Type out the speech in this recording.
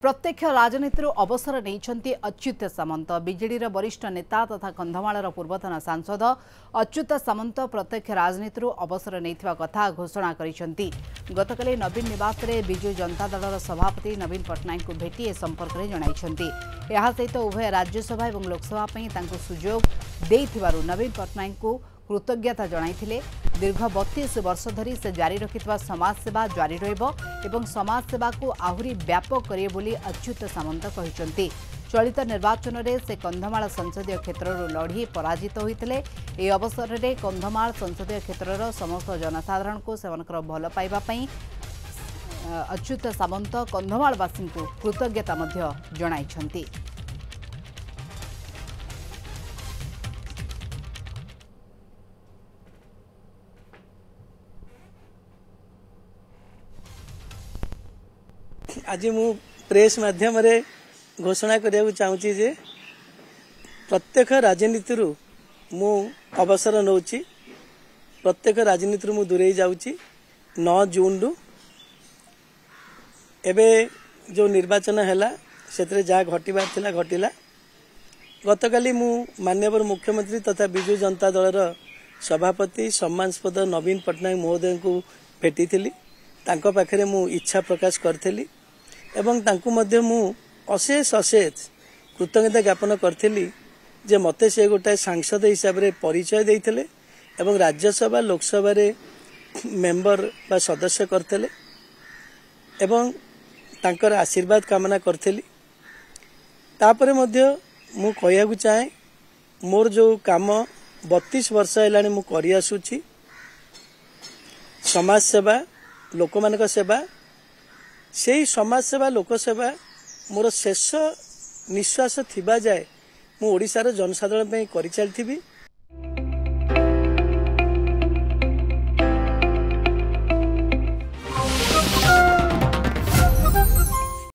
प्रत्यक्ष राजनीति अवसर नहीं अच्युत सामंत। बीजेडी वरिष्ठ नेता तथा कंधमाल पूर्वतन सांसद अच्युत सामंत प्रत्यक्ष राजनीति अवसर नहीं कथा घोषणा करिसेंती। गतकाली नवीन निवास में विजु जनता दल सभापति नवीन पट्टनायक को भेटी ए संपर्क में जणाइछंती। यह सहित उभय राज्यसभा और लोकसभा पर सुजोग देइथिबारु नवीन पट्टनायक को कृतज्ञता जणाइथिले। दीर्घ 32 वर्ष धरी से जारी रखिथिबा समाजसेवा जारी रहिबो एवं समाजसेवा को आहुरी व्यापक करिए बोली अच्युत सामंत कहिसंती। चलित निर्वाचन में से कंधमाल संसदीय क्षेत्र लड़ी पराजित होते। ए अवसर में कंधमाल संसदीय क्षेत्र समस्त जनसाधारण को सेवनकर भल पाइबा पई अच्युत सामंत कंधमालवासी को कृतज्ञता जणाइछंती। आज मु प्रेस माध्यम रे घोषणा करिया चाहूँगी जे प्रत्येक राजनीति मु अवसर नौची। प्रत्येक राजनीति मु दूरे जाऊँगी। 9 जून रु एबे जो निर्वाचन हैला सेतरे जा घटिबार थिला घटिला। गतकाली मु माननीय मुख्यमंत्री तथा विजु जनता दलर सभापति सम्मानस्पद नवीन पट्टनायक महोदय को भेटी थिली। तांको पाखरे मु इच्छा प्रकाश करथिली एवं तांको मध्य मु अशेष कृतज्ञता ज्ञापन करथिली जे मते से गोटे सांसद हिसाब रे परिचय देइथिले एवं राज्यसभा लोकसभा रे मेंबर बा सदस्य करथिले एवं तांकर आशीर्वाद कामना करथिली। तापरे मध्य मु कहिया को चाहे मोर जो काम 32 वर्ष हेलानी मु करि आसुची समाज सेवा लोक मानक सेवा से समाज सेवा लोक सेवा मोर शेष निश्वास थिबा जाए मु ओडिशार जनसाधारण पे करि चलथिबी।